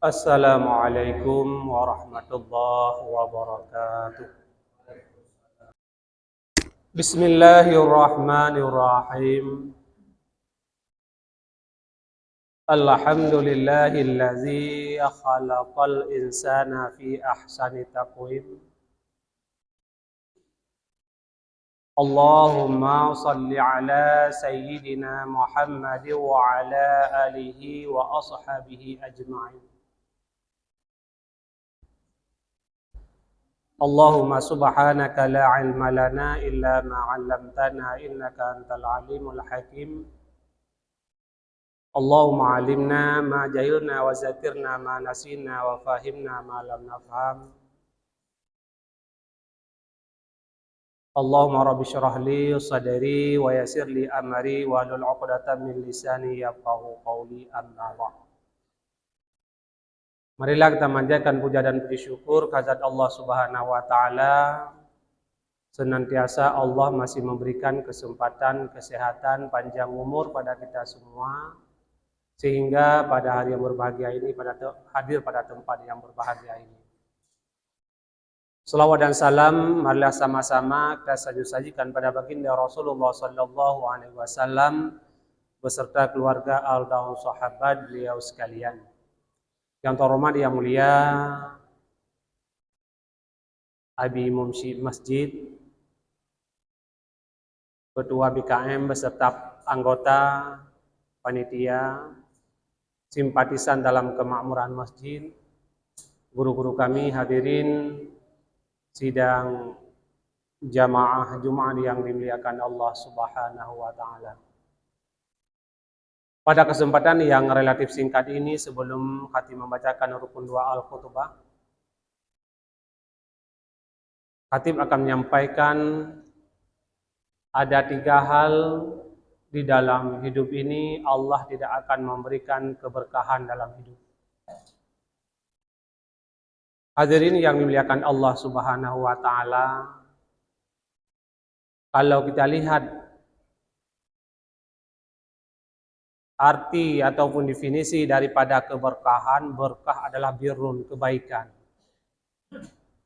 Assalamualaikum warahmatullahi wabarakatuh. Bismillahirrahmanirrahim. Alhamdulillahillazi khalaqal insana fi ahsani taqwim. Allahumma salli ala sayyidina Muhammad wa ala alihi wa ashabihi ajma'in. Allahumma subhanaka la ilma lana illa ma 'allamtana innaka antal alimul hakim. Allahumma 'allimna ma jahilna wa zakkirna ma nasina wa fahimna ma lam nafham. Allahumma rabbi syrah li sadri wa yassir li amri wa hlul 'uqdatam min lisani yafqahu qawli, amma ba'd. Marilah kita manjatkan puja dan puji syukur kehadirat Allah Subhanahu wa taala. Senantiasa Allah masih memberikan kesempatan, kesehatan, panjang umur pada kita semua, sehingga pada hari yang berbahagia ini hadir pada tempat yang berbahagia ini. Selawat dan salam marilah sama-sama kita sajikan pada baginda Rasulullah sallallahu alaihi wasallam beserta keluarga dan sahabat beliau sekalian. Yang terhormat yang mulia Abi Mumsi Masjid, Ketua BKM beserta anggota panitia, simpatisan dalam kemakmuran masjid, guru-guru kami, hadirin sidang jamaah Jumat yang dimuliakan Allah Subhanahu wa taala. Pada kesempatan yang relatif singkat ini, sebelum khatib membacakan rukun doa al-khutbah, khatib akan menyampaikan ada 3 hal di dalam hidup ini Allah tidak akan memberikan keberkahan dalam hidup. Hadirin yang dimuliakan Allah Subhanahu wa taala, kalau kita lihat arti ataupun definisi daripada keberkahan, berkah adalah birrun, kebaikan.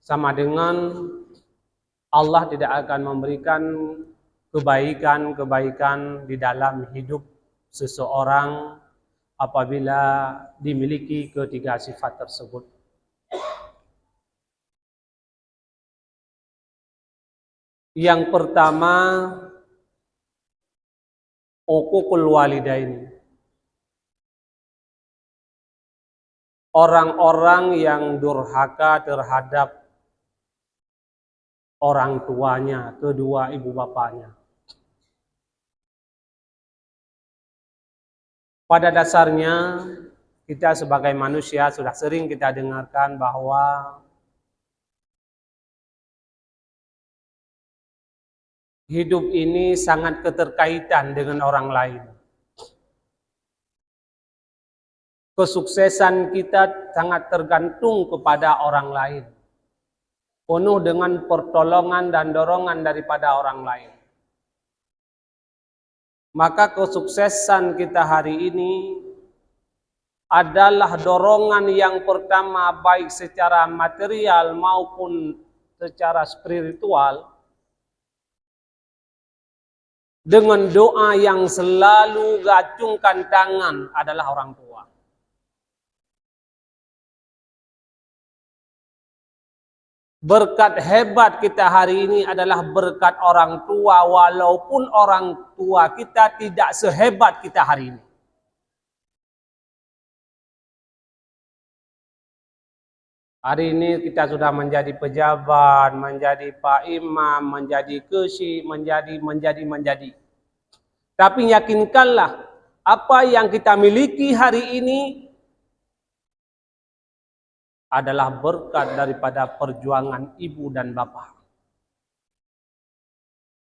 Sama dengan Allah tidak akan memberikan kebaikan di dalam hidup seseorang apabila dimiliki ketiga sifat tersebut. Yang pertama, uququl walidain. Orang-orang yang durhaka terhadap orang tuanya, kedua ibu bapanya. Pada dasarnya kita sebagai manusia sudah sering kita dengarkan bahwa hidup ini sangat keterkaitan dengan orang lain. Kesuksesan kita sangat tergantung kepada orang lain. Penuh dengan pertolongan dan dorongan daripada orang lain. Maka kesuksesan kita hari ini adalah dorongan yang pertama, baik secara material maupun secara spiritual, dengan doa yang selalu gacungkan tangan adalah orang tua. Berkat hebat kita hari ini adalah berkat orang tua, walaupun orang tua kita tidak sehebat kita hari ini. Hari ini kita sudah menjadi pejabat, menjadi pak imam, menjadi kesi, menjadi. Tapi yakinkanlah, apa yang kita miliki hari ini adalah berkat daripada perjuangan ibu dan bapak.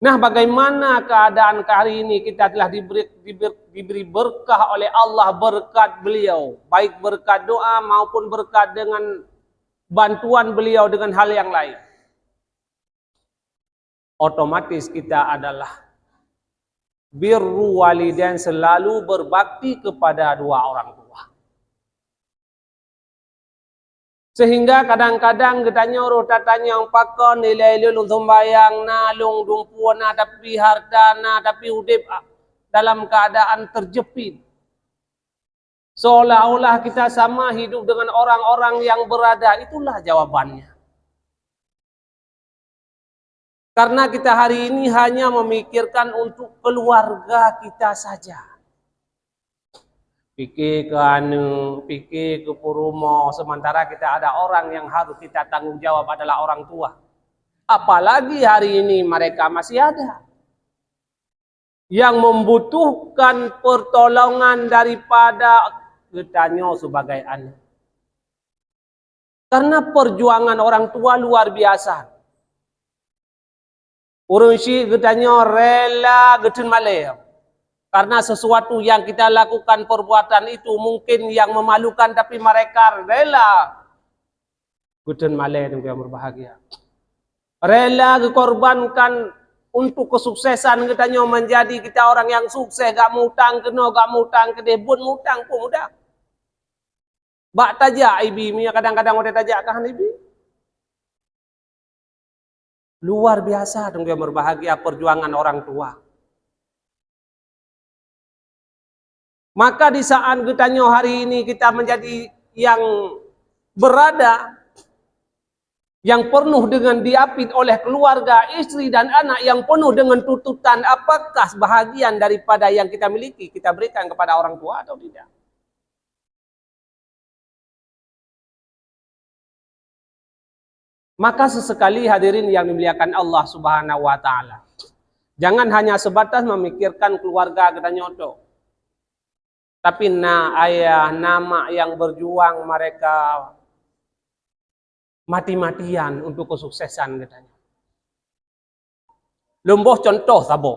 Nah, bagaimana keadaan hari ini? Kita telah diberi berkah oleh Allah, berkat beliau, baik berkat doa maupun berkat dengan bantuan beliau dengan hal yang lain. Otomatis kita adalah birru walidain, selalu berbakti kepada dua orang tua. Sehingga kadang-kadang katanya orang tatanya yang pakon nilai lulung sembayang na lung dumpuan na tapi harta na tapi udip dalam keadaan terjepit. Seolah-olah kita sama hidup dengan orang-orang yang berada. Itulah jawabannya. Karena kita hari ini hanya memikirkan untuk keluarga kita saja. Pikir ke anu, pikir ke purumo, sementara kita ada orang yang harus kita tanggung jawab adalah orang tua. Apalagi hari ini mereka masih ada yang membutuhkan pertolongan daripada kita sebagai anak. Karena perjuangan orang tua luar biasa. Orang si katanya rela getun malaya. Karena sesuatu yang kita lakukan perbuatan itu mungkin yang memalukan, tapi mereka rela getun malaya dan yang berbahagia. Rela dikorbankan untuk kesuksesan katanya menjadi kita orang yang sukses, gak mutang kena, gak mutang kedeh, bun mutang pun mudah. Bak tajak ibi, kadang-kadang ada tajak kan ibi. Luar biasa dong yang berbahagia perjuangan orang tua. Maka di saat katanya hari ini kita menjadi yang berada, yang penuh dengan diapit oleh keluarga, istri dan anak, yang penuh dengan tuntutan, apakah bahagian daripada yang kita miliki kita berikan kepada orang tua atau tidak? Maka sesekali hadirin yang dimuliakan Allah Subhanahu wa taala, jangan hanya sebatas memikirkan keluarga kita nyoto. Tapi ayah, nama yang berjuang mereka mati-matian untuk kesuksesan katanya. Lumbuh contoh sabo.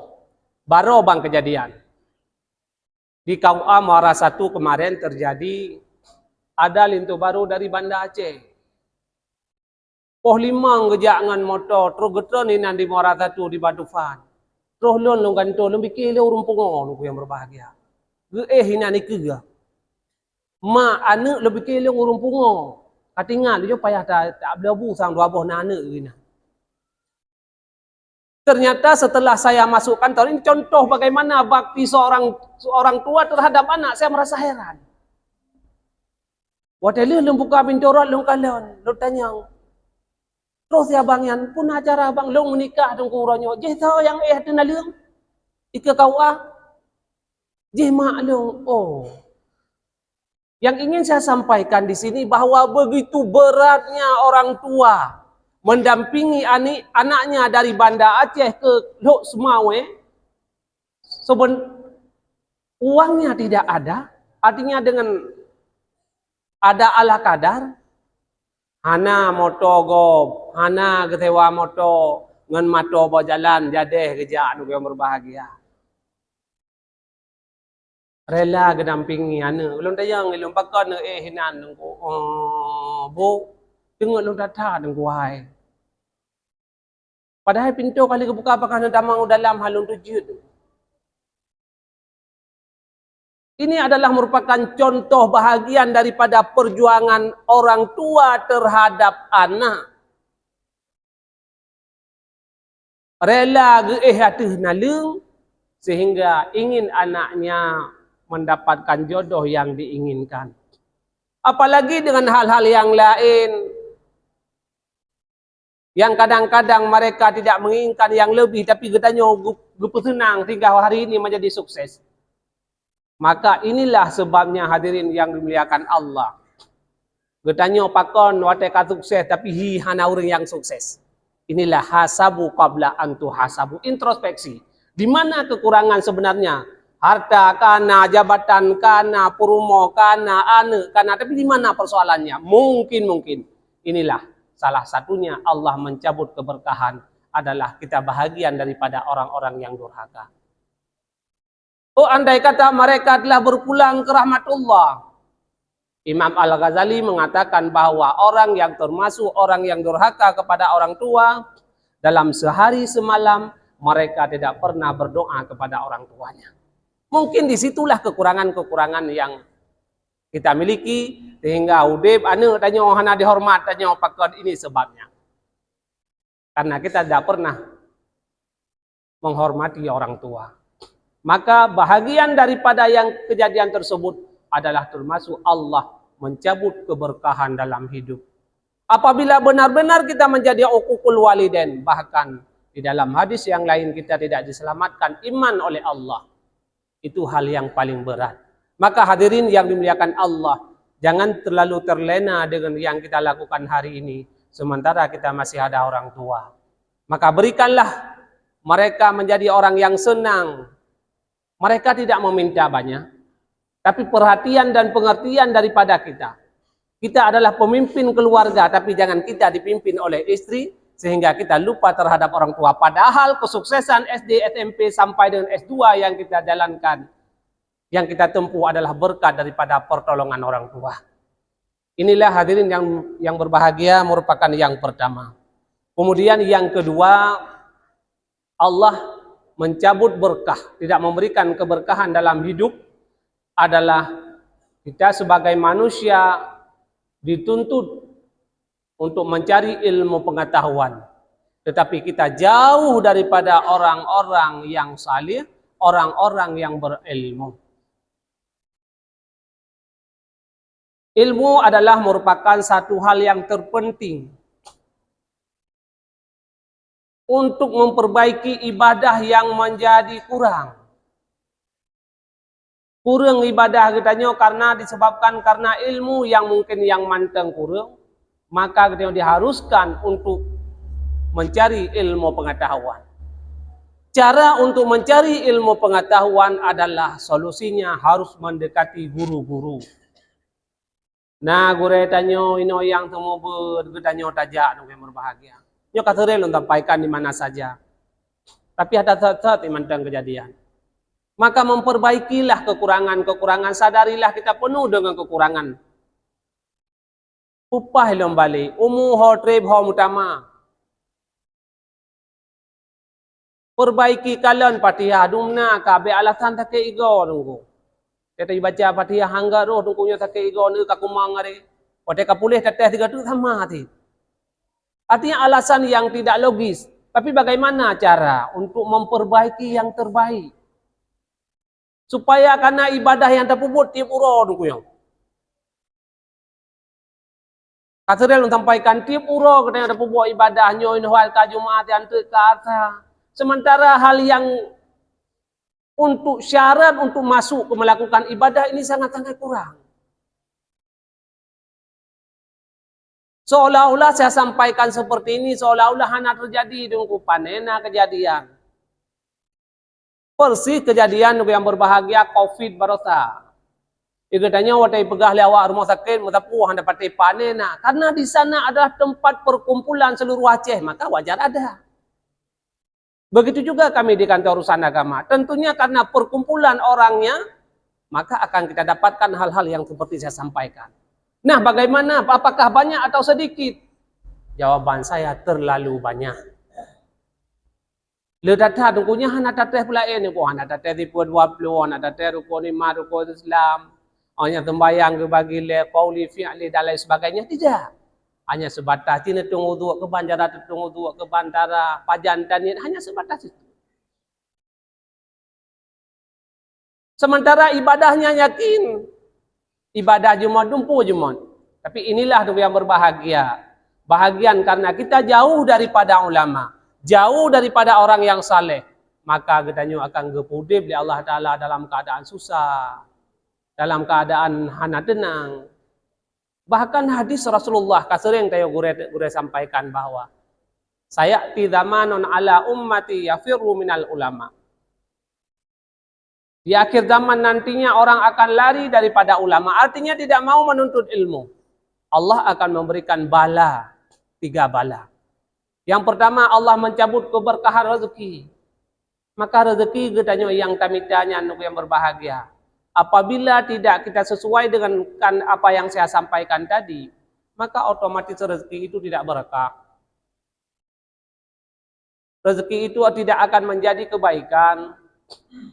Baru bang kejadian. Di KUA Muara 1 kemarin terjadi ada lintu baru dari Banda Aceh. Poh limang kejangan motor, terus getron ini di Muara 1 di Badufan. Terus lon ganto, lebih kilo rumpungo yang berbahagia. Hina ni kega. Ma anak lebih kilo urung pungo. Katingan dia payah tak belabu sang dua boh anak gini. Ternyata setelah saya masuk kantor ini contoh bagaimana bakti seorang tua terhadap anak, saya merasa heran. Wadali buka pintu orang lung kalon, lu tanya. Terus ya bang yan pun acara bang lung menikah dong kuronyo. Jeh tahu yang tenalung. Ika KUA. Jeh maklum, yang ingin saya sampaikan di sini bahwa begitu beratnya orang tua mendampingi anaknya dari Banda Aceh ke Lok Sumawe, uangnya tidak ada, artinya dengan ada ala kadar, hana moto gob, hana ketewa moto ngan mato jalan jadeh kerja anu yang berbahagia. Rela gedampingi anak. Belum tayang ilung pakon hinan nunggu. Bu, tengok lu data nunggu hai. Padahal pintu kali kebuka apakah nak damang dalam halung tujud. Ini adalah merupakan contoh bahagian daripada perjuangan orang tua terhadap anak. Rela hati nalung sehingga ingin anaknya mendapatkan jodoh yang diinginkan. Apalagi dengan hal-hal yang lain. Yang kadang-kadang mereka tidak menginginkan yang lebih, tapi katanya senang hingga hari ini menjadi sukses. Maka inilah sebabnya hadirin yang dimuliakan Allah. Katanya pakon wateka sukses, tapi hana orang yang sukses. Inilah hasabu qabla antu hasabu, introspeksi. Di mana kekurangan sebenarnya? Harta kana, jabatan kana, purumo kana, anak kana, tapi di mana persoalannya? Mungkin inilah salah satunya Allah mencabut keberkahan adalah kita bahagian daripada orang-orang yang durhaka. Andai kata mereka telah berpulang ke rahmatullah. Imam Al-Ghazali mengatakan bahwa orang yang termasuk orang yang durhaka kepada orang tua, dalam sehari semalam mereka tidak pernah berdoa kepada orang tuanya. Mungkin disitulah kekurangan-kekurangan yang kita miliki sehingga udip anu tanya hana dihormat tanya pakad ini sebabnya. Karena kita tidak pernah menghormati orang tua. Maka bahagian daripada yang kejadian tersebut adalah termasuk Allah mencabut keberkahan dalam hidup. Apabila benar-benar kita menjadi uququl walidain, bahkan di dalam hadis yang lain kita tidak diselamatkan iman oleh Allah. Itu hal yang paling berat. Maka hadirin yang dimuliakan Allah, jangan terlalu terlena dengan yang kita lakukan hari ini, sementara kita masih ada orang tua. Maka berikanlah mereka menjadi orang yang senang. Mereka tidak meminta banyak, tapi perhatian dan pengertian daripada kita. Kita adalah pemimpin keluarga, tapi jangan kita dipimpin oleh istri, sehingga kita lupa terhadap orang tua. Padahal kesuksesan SD, SMP, sampai dengan S2 yang kita jalankan, yang kita tempuh adalah berkat daripada pertolongan orang tua. Inilah hadirin yang berbahagia merupakan yang pertama. Kemudian yang kedua, Allah mencabut berkah, tidak memberikan keberkahan dalam hidup adalah kita sebagai manusia dituntut untuk mencari ilmu pengetahuan. Tetapi kita jauh daripada orang-orang yang salih, orang-orang yang berilmu. Ilmu adalah merupakan satu hal yang terpenting untuk memperbaiki ibadah yang menjadi kurang. Kurang ibadah kitanya karena disebabkan karena ilmu yang mungkin yang manteng kurang, maka kita diharuskan untuk mencari ilmu pengetahuan. Cara untuk mencari ilmu pengetahuan adalah solusinya harus mendekati guru-guru. Nah, guru tanya ino yang temu bertanya tajak yang berbahagia. Nyo katerel tampaikan di mana saja. Tapi ada saat manteng kejadian. Maka memperbaikilah kekurangan-kekurangan, sadarilah kita penuh dengan kekurangan. Upah lombali, ho trib ho utama. Perbaiki kalian Fatihah dumna kabe alasan take igo nunggu. Kita baca Fatihah hangga roh nunggunya take igo nu kakumang ngare. Pate kapulih teteh 3 sama hati. Artinya alasan yang tidak logis. Tapi bagaimana cara untuk memperbaiki yang terbaik? Supaya karena ibadah yang terpubut tiap uro nunggu. Katerel sampaikan tiap uro kena ada pubuk ibadahnya inhwal ka Jumat yang kata. Sementara hal yang untuk syarat untuk masuk ke melakukan ibadah ini sangat-sangat kurang. Seolah-olah saya sampaikan seperti ini, seolah-olah hanya terjadi dengan panena kejadian. Persis kejadian yang berbahagia COVID barosa. Ikatanya watai pegah lewat rumah sakit, matapu handa pakai panena. Karena di sana adalah tempat perkumpulan seluruh Aceh, maka wajar ada. Begitu juga kami di kantor urusan agama. Tentunya karena perkumpulan orangnya, maka akan kita dapatkan hal-hal yang seperti saya sampaikan. Nah, bagaimana? Apakah banyak atau sedikit? Jawaban saya terlalu banyak. Ledata tunggunya hana tateh pula ini ko hana tateh di 20 hana tateh ruko 5 ruko Islam hanya tembayang ke bagi le qauli fi'li dan lain sebagainya tidak. Hanya sebatas ini tunggu dua ke bandara tunggu dua ke bandara pajantan ini hanya sebatas itu. Sementara ibadahnya yakin ibadah Jumat dumpu Jumat. Tapi inilah yang berbahagia. Bahagian karena kita jauh daripada ulama. Jauh daripada orang yang saleh, maka kita akan gepudib oleh Allah Ta'ala dalam keadaan susah, dalam keadaan hana tenang. Bahkan hadis Rasulullah kasering tayo gure sampaikan bahwa saya zamanun ala ummati yafirru minal ulama. Di akhir zaman nantinya orang akan lari daripada ulama, artinya tidak mau menuntut ilmu. Allah akan memberikan bala, 3 bala. Yang pertama Allah mencabut keberkahan rezeki. Maka rezeki gedanya yang kami tanya yang berbahagia. Apabila tidak kita sesuai dengan apa yang saya sampaikan tadi, maka otomatis rezeki itu tidak berkah. Rezeki itu tidak akan menjadi kebaikan.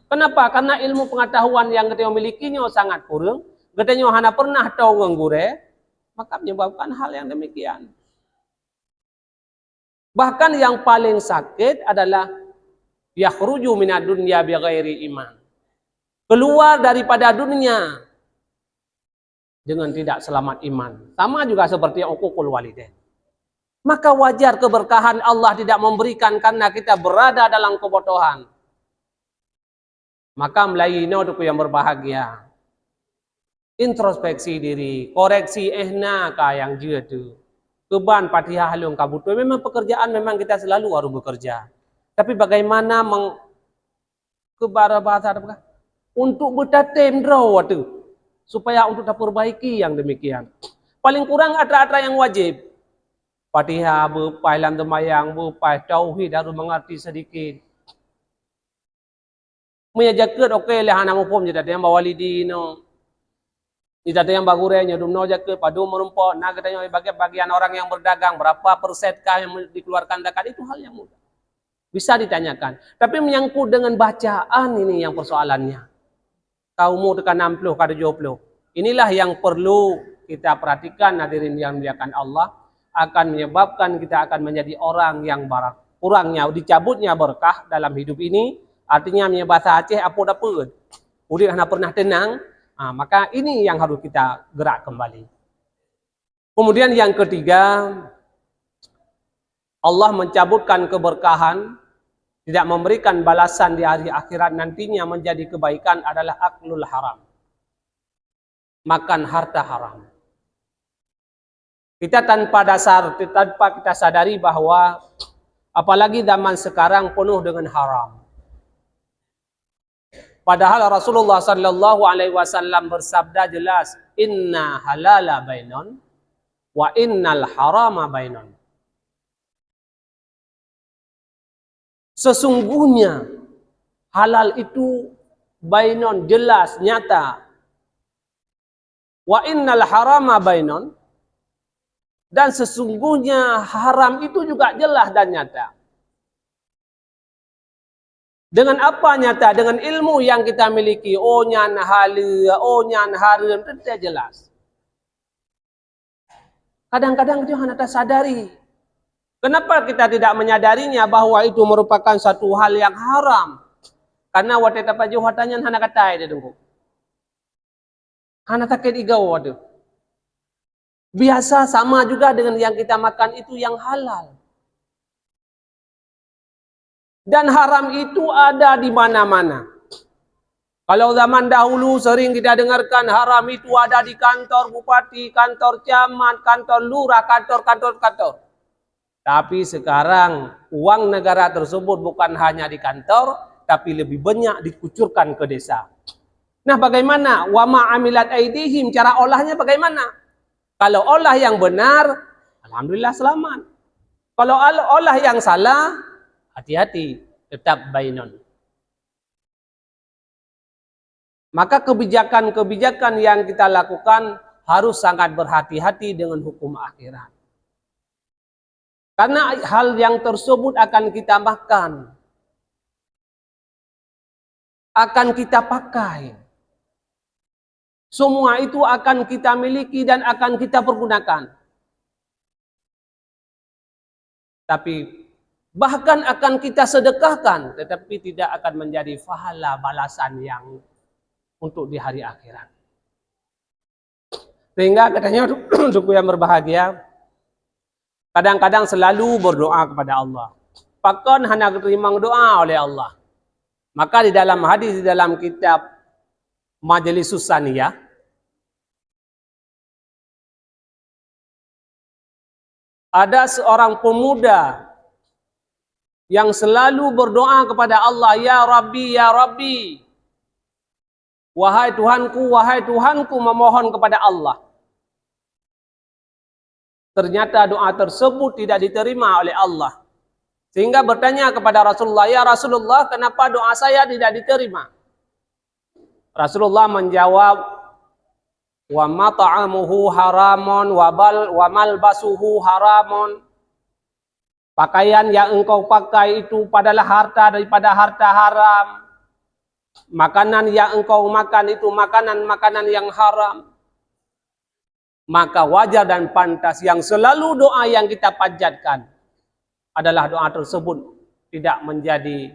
Kenapa? Karena ilmu pengetahuan yang kita milikinya sangat kurang. katanya hana pernah tahu nganggure, maka menyebabkan hal yang demikian. Bahkan yang paling sakit adalah yakhruju minad dunya bighairi iman. Keluar daripada dunia dengan tidak selamat iman. Sama juga seperti uququl walidain. Maka wajar keberkahan Allah tidak memberikan karena kita berada dalam kebodohan. Maka melayino duku yang berbahagia. Introspeksi diri, koreksi ka yang jedu. Keban patiha halung kabutu. Memang pekerjaan memang kita selalu harus bekerja. Tapi bagaimana kebara bahasa untuk bertatem draw tu supaya untuk perbaiki yang demikian. Paling kurang ada yang wajib. Patiha berpai lam temayang berpai tauhid harus mengerti sedikit. Menjaga okey lah hana mupom jadi yang bawalidino. Tidak yang bagurenya dumno jaga padu merumpok nah katanya bagian orang yang berdagang berapa persenkah yang dikeluarkan zakat itu hal yang mudah. Bisa ditanyakan. Tapi menyangkut dengan bacaan ini yang persoalannya. Kaumu tekan 60 kada 70. Inilah yang perlu kita perhatikan hadirin yang dimuliakan Allah akan menyebabkan kita akan menjadi orang yang barak. Kurangnya dicabutnya berkah dalam hidup ini artinya bahasa Aceh apa dapat. Udah hana pernah tenang, maka ini yang harus kita gerak kembali. Kemudian yang ketiga, Allah mencabutkan keberkahan, tidak memberikan balasan di hari akhirat nantinya menjadi kebaikan adalah aklul haram. Makan harta haram. Kita tanpa kita sadari bahwa apalagi zaman sekarang penuh dengan haram. Padahal Rasulullah sallallahu alaihi wasallam bersabda jelas, "Inna halala bainon wa innal harama bainon." Sesungguhnya halal itu bainon jelas nyata. Wa innal harama bainon dan sesungguhnya haram itu juga jelas dan nyata. Dengan apa nyata? Dengan ilmu yang kita miliki. Oh nyan halal, oh nyan haram, itu tidak jelas. Kadang-kadang itu hanya tak sadari. Kenapa kita tidak menyadarinya bahwa itu merupakan satu hal yang haram? Karena waktu apa juhatannya hana katai dia tunggu. Hana takut igau waduh. Biasa sama juga dengan yang kita makan itu yang halal. Dan haram itu ada di mana-mana. Kalau zaman dahulu sering kita dengarkan haram itu ada di kantor bupati, kantor camat, kantor lurah, kantor. Tapi sekarang uang negara tersebut bukan hanya di kantor, tapi lebih banyak dikucurkan ke desa. Nah bagaimana? Wa ma amilat aidihim, cara olahnya bagaimana? Kalau olah yang benar, alhamdulillah selamat. Kalau olah yang salah, hati-hati, tetap bainon. Maka kebijakan-kebijakan yang kita lakukan harus sangat berhati-hati dengan hukum akhirat. Karena hal yang tersebut akan kita makan, akan kita pakai. Semua itu akan kita miliki dan akan kita pergunakan. Tapi bahkan akan kita sedekahkan, tetapi tidak akan menjadi pahala balasan yang untuk di hari akhirat. Sehingga katanya suku yang berbahagia, kadang-kadang selalu berdoa kepada Allah. Pakon hanya terima doa oleh Allah. Maka di dalam hadis, di dalam kitab Majelis Susaniyah, ada seorang pemuda yang selalu berdoa kepada Allah, Ya Rabbi, Ya Rabbi. Wahai Tuhanku, memohon kepada Allah. Ternyata doa tersebut tidak diterima oleh Allah. Sehingga bertanya kepada Rasulullah, Ya Rasulullah, kenapa doa saya tidak diterima? Rasulullah menjawab, Wa ma ta'amuhu haramun wa malbasuhu haramun. Pakaian yang engkau pakai itu adalah harta daripada harta haram. makanan yang engkau makan itu makanan-makanan yang haram, maka wajar dan pantas yang selalu doa yang kita panjatkan adalah doa tersebut tidak menjadi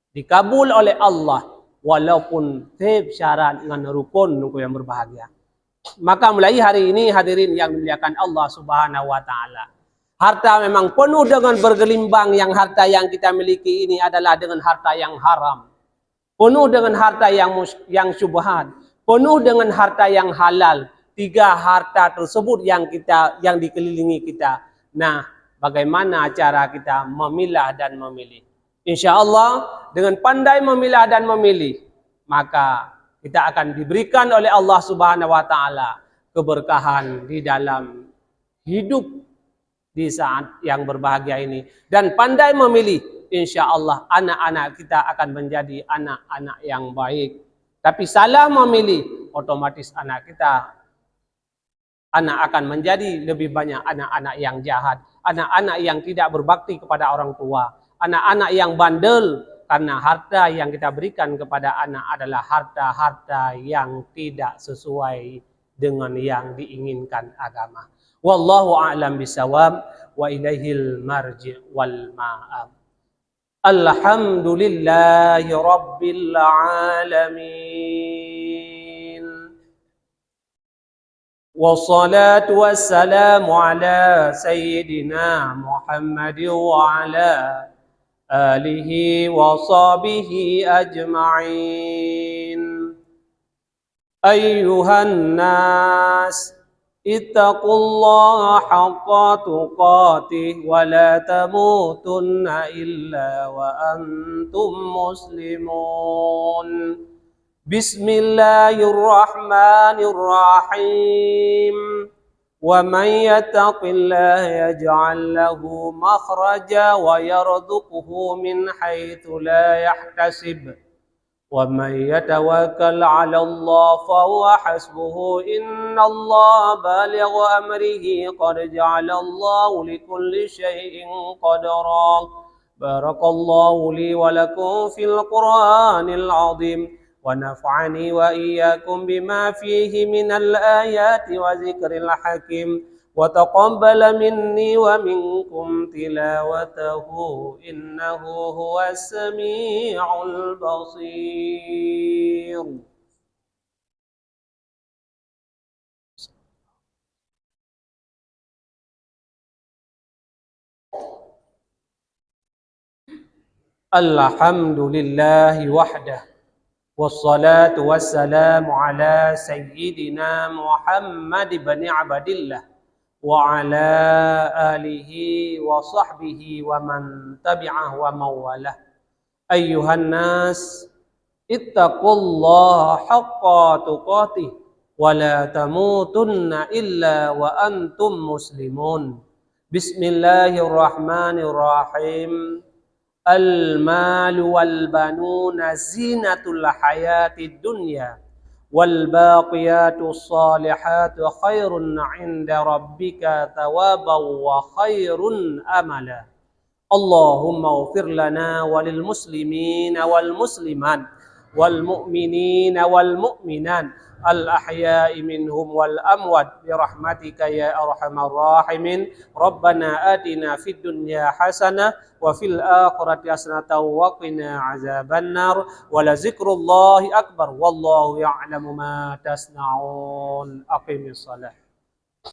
dikabul oleh Allah walaupun teb syarat dengan rukun nunggu yang berbahagia. Maka mulai hari ini hadirin yang dimuliakan Allah Subhanahu wa taala, harta memang penuh dengan bergelimbang. Yang harta yang kita miliki ini adalah dengan harta yang haram, penuh dengan harta yang syubhat, penuh dengan harta yang halal. Tiga harta tersebut yang dikelilingi kita. Nah, bagaimana cara kita memilah dan memilih? Insya Allah dengan pandai memilah dan memilih, maka kita akan diberikan oleh Allah Subhanahu wa taala keberkahan di dalam hidup di saat yang berbahagia ini. Dan pandai memilih, insya Allah anak-anak kita akan menjadi anak-anak yang baik. Tapi salah memilih, otomatis anak akan menjadi lebih banyak anak-anak yang jahat, anak-anak yang tidak berbakti kepada orang tua, anak-anak yang bandel, karena harta yang kita berikan kepada anak adalah harta-harta yang tidak sesuai dengan yang diinginkan agama. Wallahu a'lam bisawab wa ilaihil marji' wal ma'ab. Alhamdulillahi rabbil alamin. Wassalatu wassalamu ala sayyidina Muhammad wa ala alihi wa sahbihi ajma'in. Ayyuhan nas, ittaqullaha haqqa tuqatih wa la tamutunna illa wa antum muslimun. Bismillahirrahmanirrahim. وَمَنْ يَتَّقِ اللَّهَ يَجْعَلْ لَهُ مَخْرَجًا وَيَرْزُقْهُ مِنْ حَيْثُ لَا يَحْتَسِبُ وَمَنْ يَتَوَكَّلْ عَلَى اللَّهِ فَهُوَ حَسْبُهُ إِنَّ اللَّهَ بَالِغُ أَمْرِهِ قَدْ جَعَلَ اللَّهُ لِكُلِّ شَيْءٍ قَدْرًا. بارك الله لي ولكم في القرآن العظيم ونفعني وإياكم بما فيه من الآيات وذكر الحكيم وتقبل مني ومنكم تلاوته إنه هو السميع البصير. Alhamdulillahi wahdah, wassalatu wassalamu ala sayyidina Muhammad ibn Abdillah wa ala alihi wa sahbihi wa man tabi'ah wa mawalah. Ayyuhan nas, ittaqullaha haqqa tuqatih wa la tamutunna illa wa antum muslimun. Bismillahirrahmanirrahim. Al-mal wal banuna zinatul hayatid dunya wal baqiyatus salihatu khairun 'inda rabbika thawaban wa khairun amala. Allahumma ighfir lana walil muslimina wal muslimat wal mu'minina wal mu'minat al ahya'i minhum wal amwat bi rahmatika ya arhamar rahimin. Rabbana atina fid dunya hasanah wa fil akhirati hasanatan wa qina azabannar wa la zikrullahi akbar wallahu ya'lamu ma tasna'un. Aqimis shalah.